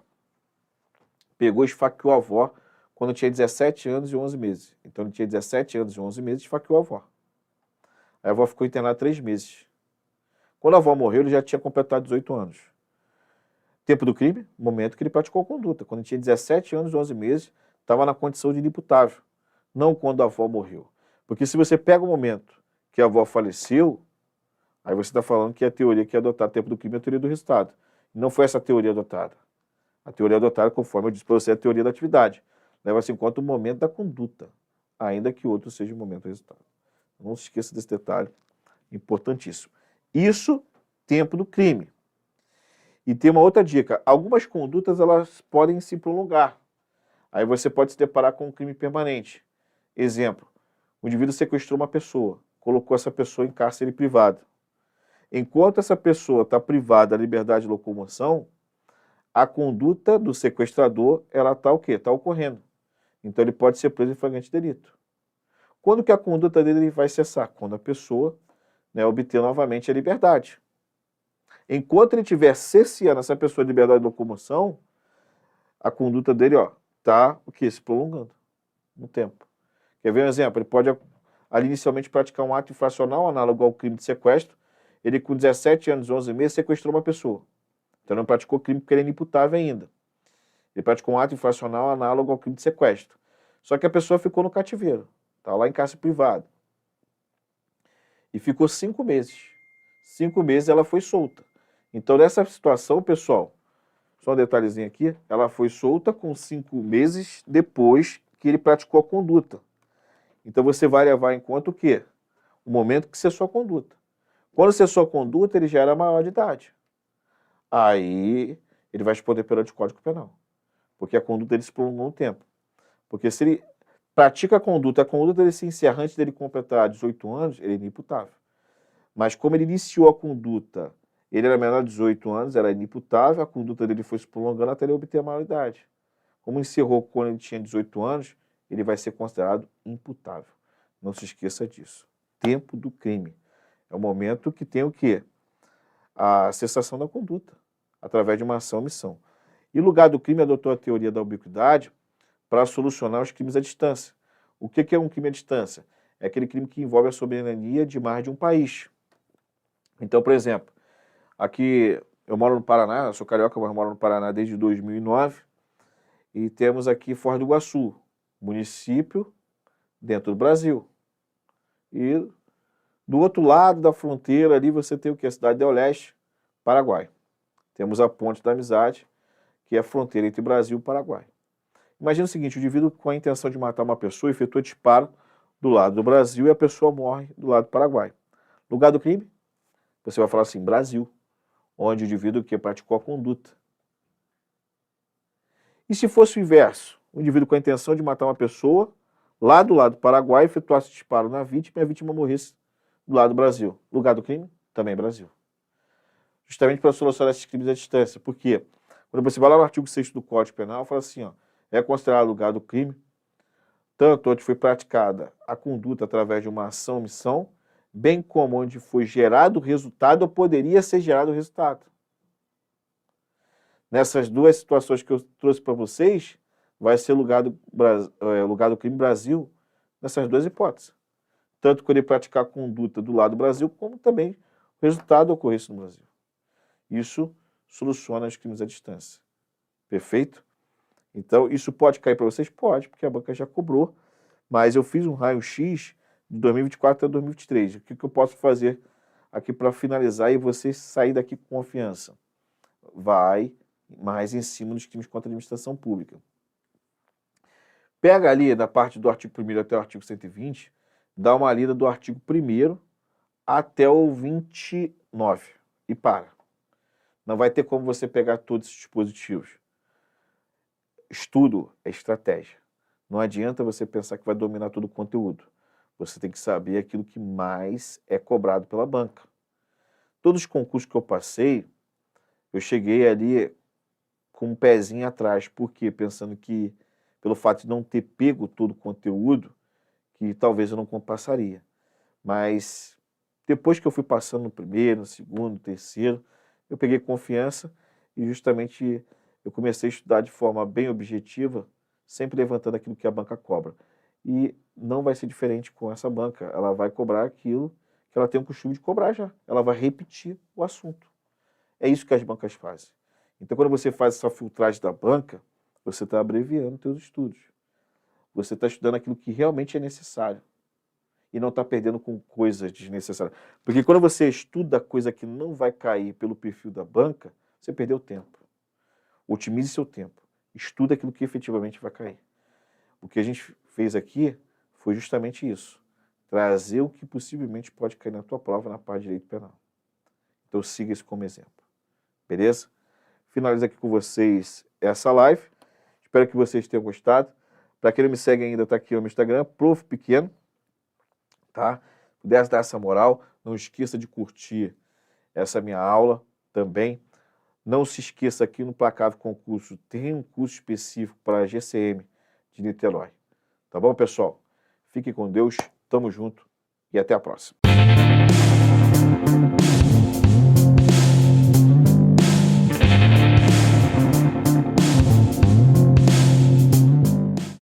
Pegou e esfaqueou a avó quando tinha 17 anos e 11 meses. Então, ele tinha 17 anos e 11 meses e esfaqueou a avó. A avó ficou internada 3 meses. Quando a avó morreu, ele já tinha completado 18 anos. Tempo do crime, momento que ele praticou a conduta. Quando ele tinha 17 anos e 11 meses, estava na condição de inimputável. Não quando a avó morreu. Porque se você pega o momento que a avó faleceu, aí você está falando que a teoria que é adotar tempo do crime é a teoria do resultado. E não foi essa a teoria adotada. A teoria adotada, conforme eu disse para você, é a teoria da atividade. Leva-se em conta o momento da conduta, ainda que outro seja o momento do resultado. Não se esqueça desse detalhe, importantíssimo. Isso, tempo do crime. E tem uma outra dica, algumas condutas elas podem se prolongar. Aí você pode se deparar com um crime permanente. Exemplo, o indivíduo sequestrou uma pessoa, colocou essa pessoa em cárcere privado. Enquanto essa pessoa está privada da liberdade de locomoção, a conduta do sequestrador, ela está o quê? Está ocorrendo. Então ele pode ser preso em flagrante delito. Quando que a conduta dele vai cessar? Quando a pessoa, né, obter novamente a liberdade. Enquanto ele estiver cerceando essa pessoa de liberdade de locomoção, a conduta dele está o quê? Se prolongando no tempo. Quer ver um exemplo? Ele pode ali inicialmente praticar um ato infracional análogo ao crime de sequestro. Ele com 17 anos e 11 meses sequestrou uma pessoa. Então não praticou crime porque ele é inimputável ainda. Ele praticou um ato infracional análogo ao crime de sequestro. Só que a pessoa ficou no cativeiro. Está lá em cárcere privado. E ficou 5 meses. 5 meses ela foi solta. Então nessa situação, pessoal, só um detalhezinho aqui, ela foi solta com 5 meses depois que ele praticou a conduta. Então você vai levar em conta o quê? O momento que cessou a conduta. Quando cessou a conduta, ele já era maior de idade. Aí ele vai responder perante o Código Penal. Porque a conduta dele se prolongou no tempo. Porque se ele pratica a conduta dele se encerra antes dele completar 18 anos, ele é inimputável. Mas como ele iniciou a conduta, ele era menor de 18 anos, era inimputável, a conduta dele foi se prolongando até ele obter a maioridade. Como encerrou quando ele tinha 18 anos, ele vai ser considerado imputável. Não se esqueça disso. Tempo do crime. É o momento que tem o quê? A cessação da conduta, através de uma ação ou omissão. E lugar do crime adotou a teoria da ubiquidade para solucionar os crimes à distância. O que é um crime à distância? É aquele crime que envolve a soberania de mais de um país. Então, por exemplo, aqui eu moro no Paraná, eu sou carioca, mas moro no Paraná desde 2009, e temos aqui Foz do Iguaçu, município dentro do Brasil. E do outro lado da fronteira ali você tem o que? A cidade de Oeste, Paraguai. Temos a Ponte da Amizade, que é a fronteira entre Brasil e Paraguai. Imagina o seguinte, o indivíduo com a intenção de matar uma pessoa efetua disparo do lado do Brasil e a pessoa morre do lado do Paraguai. Lugar do crime? Você vai falar assim, Brasil, onde o indivíduo que praticou a conduta. E se fosse o inverso? O indivíduo com a intenção de matar uma pessoa, lá do lado do Paraguai, efetuasse disparo na vítima e a vítima morresse do lado do Brasil. Lugar do crime? Também Brasil. Justamente para solucionar esses crimes à distância. Por quê? Quando você vai lá no artigo 6º do Código Penal, fala assim, é considerado lugar do crime, tanto onde foi praticada a conduta através de uma ação ou omissão, bem como onde foi gerado o resultado ou poderia ser gerado o resultado. Nessas duas situações que eu trouxe para vocês, vai ser lugar do crime Brasil, nessas duas hipóteses. Tanto quando ele praticar a conduta do lado do Brasil, como também o resultado ocorresse no Brasil. Isso soluciona os crimes à distância. Perfeito? Então, isso pode cair para vocês? Pode, porque a banca já cobrou, mas eu fiz um raio-x de 2024 até 2023. O que eu posso fazer aqui para finalizar e vocês saírem daqui com confiança? Vai mais em cima dos crimes contra a administração pública. Pega ali da parte do artigo 1º até o artigo 120, dá uma lida do artigo 1º até o 29 e para. Não vai ter como você pegar todos esses dispositivos. Estudo é estratégia. Não adianta você pensar que vai dominar todo o conteúdo. Você tem que saber aquilo que mais é cobrado pela banca. todos os concursos que eu passei, eu cheguei ali com um pezinho atrás. Por quê? Pensando que, pelo fato de não ter pego todo o conteúdo, que talvez eu não passaria. Mas depois que eu fui passando no primeiro, no segundo, no terceiro, eu peguei confiança e justamente eu comecei a estudar de forma bem objetiva, sempre levantando aquilo que a banca cobra. E não vai ser diferente com essa banca. Ela vai cobrar aquilo que ela tem o costume de cobrar já. Ela vai repetir o assunto. É isso que as bancas fazem. Então, quando você faz essa filtragem da banca, você está abreviando os seus estudos. Você está estudando aquilo que realmente é necessário e não está perdendo com coisas desnecessárias. Porque quando você estuda coisa que não vai cair pelo perfil da banca, você perdeu tempo. Otimize seu tempo. Estuda aquilo que efetivamente vai cair. O que a gente fez aqui foi justamente isso. Trazer o que possivelmente pode cair na tua prova na parte de direito penal. Então siga isso como exemplo. Beleza? Finalizo aqui com vocês essa live. Espero que vocês tenham gostado. Para quem não me segue ainda, está aqui o meu Instagram, Prof. Pequeno. Tá? Puder dar essa moral, não esqueça de curtir essa minha aula também. Não se esqueça aqui no Placável Concurso, tem um curso específico para a GCM de Niterói. Tá bom, pessoal? Fique com Deus, tamo junto e até a próxima.